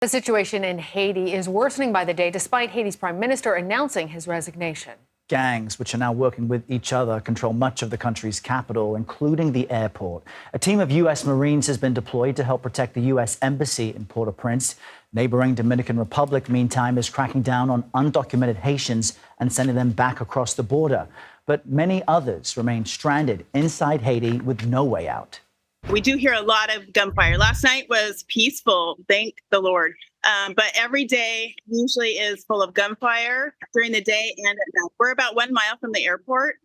The situation in Haiti is worsening by the day, despite Haiti's prime minister announcing his resignation. Gangs, which are now working with each other, control much of the country's capital, including the airport. A team of U.S. Marines has been deployed to help protect the U.S. Embassy in Port-au-Prince. Neighboring Dominican Republic, meantime, is cracking down on undocumented Haitians and sending them back across the border. But many others remain stranded inside Haiti with no way out. We do hear a lot of gunfire. Last night was peaceful, thank the Lord. But every day usually is full of gunfire during the day and at night. We're about 1 mile from the airport,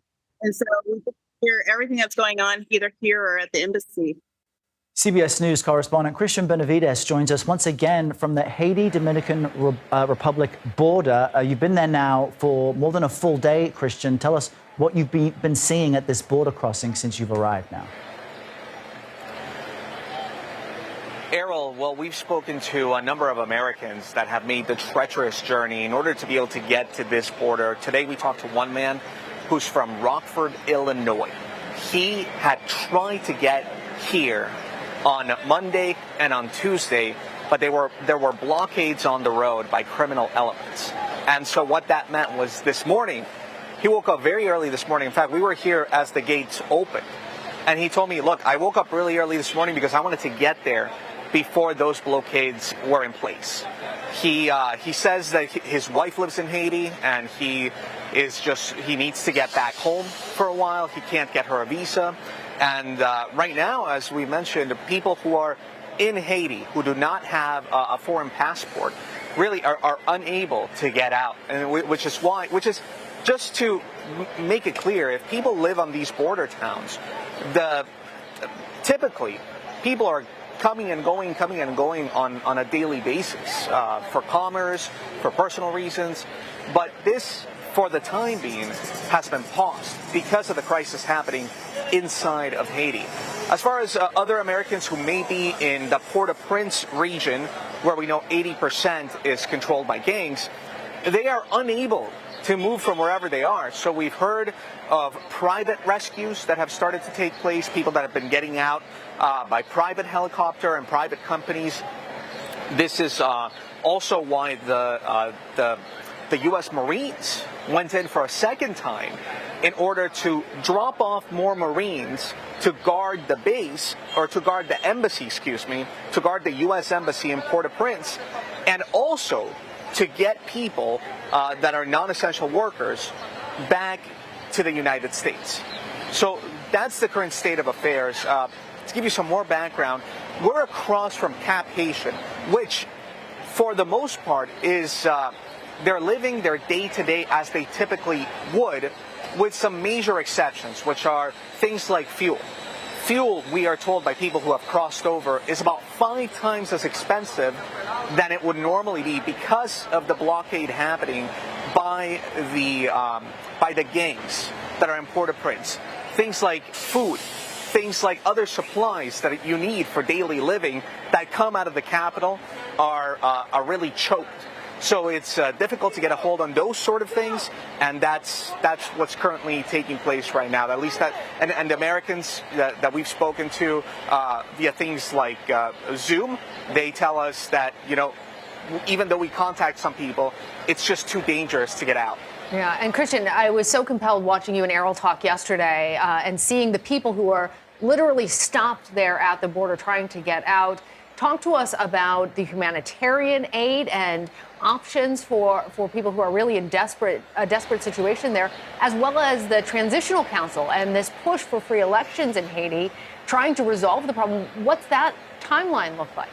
and so we hear everything that's going on either here or at the embassy. CBS News correspondent Cristian Benavides joins us once again from the Haiti-Dominican Republic border. You've been there now for more than a full day, Cristian. Tell us what you've been seeing at this border crossing since you've arrived now. Errol, well, we've spoken to a number of Americans that have made the treacherous journey in order to be able to get to this border. Today we talked to one man who's from Rockford, Illinois. He had tried to get here on Monday and on Tuesday, but there were blockades on the road by criminal elements. And so what that meant was this morning, he woke up very early this morning. In fact, we were here as the gates opened. And he told me, look, I woke up really early this morning because I wanted to get there before those blockades were in place. He says that his wife lives in Haiti and he needs to get back home for a while. He can't get her a visa. And right now, as we mentioned, people who are in Haiti who do not have a foreign passport really are unable to get out, and which is just to make it clear, if people live on these border towns, typically people are coming and going on a daily basis for commerce, for personal reasons. But this, for the time being, has been paused because of the crisis happening inside of Haiti. As far as other Americans who may be in the Port-au-Prince region, where we know 80% is controlled by gangs, they are unable to move from wherever they are. So we've heard of private rescues that have started to take place, people that have been getting out by private helicopter and private companies. This is also why the U.S. Marines went in for a second time in order to drop off more Marines to guard the base, or to guard the embassy, to guard the U.S. Embassy in Port-au-Prince, and also to get people that are non-essential workers back to the United States. So that's the current state of affairs. To give you some more background, we're across from Cap Haitian, which for the most part is they're living their day-to-day as they typically would, with some major exceptions, which are things like fuel. Fuel, we are told by people who have crossed over, is about 5 times as expensive than it would normally be because of the blockade happening by the gangs that are in Port-au-Prince. Things like food, things like other supplies that you need for daily living that come out of the capital are really choked. So it's difficult to get a hold on those sort of things, and that's what's currently taking place right now. At least that, and Americans that we've spoken to via things like Zoom, they tell us that, you know, even though we contact some people, it's just too dangerous to get out. Yeah, and Cristian, I was so compelled watching you and Errol talk yesterday and seeing the people who are literally stopped there at the border trying to get out. Talk to us about the humanitarian aid and options for people who are really in a desperate situation there, as well as the Transitional Council and this push for free elections in Haiti, trying to resolve the problem. What's that timeline look like?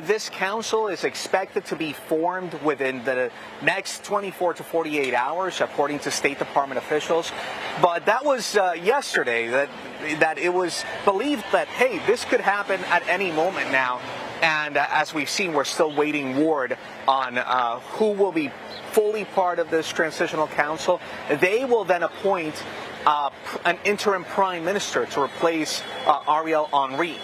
This council is expected to be formed within the next 24 to 48 hours, according to State Department officials. But that was yesterday, that it was believed that, hey, this could happen at any moment now. And as we've seen, we're still waiting word on who will be fully part of this transitional council. They will then appoint an interim prime minister to replace Ariel Henry.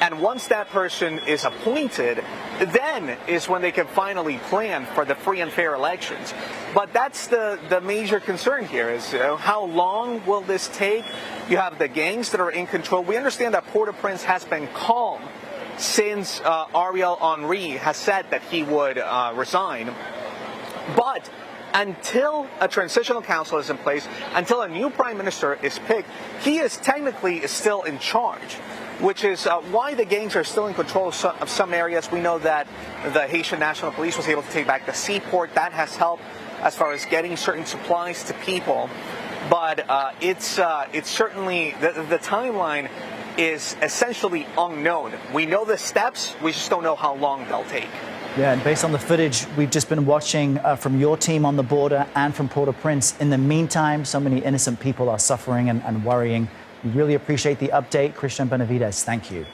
And once that person is appointed, then is when they can finally plan for the free and fair elections. But that's the major concern here, is how long will this take? You have the gangs that are in control. We understand that Port-au-Prince has been calm since Ariel Henry has said that he would resign. But until a transitional council is in place, until a new prime minister is picked, he is technically still in charge, which is why the gangs are still in control of some areas. We know that the Haitian National Police was able to take back the seaport. That has helped as far as getting certain supplies to people. But it's certainly, the timeline is essentially unknown. We know the steps, we just don't know how long they'll take. Yeah, and based on the footage we've just been watching from your team on the border and from Port-au-Prince, in the meantime, so many innocent people are suffering and worrying. We really appreciate the update. Cristian Benavides, thank you.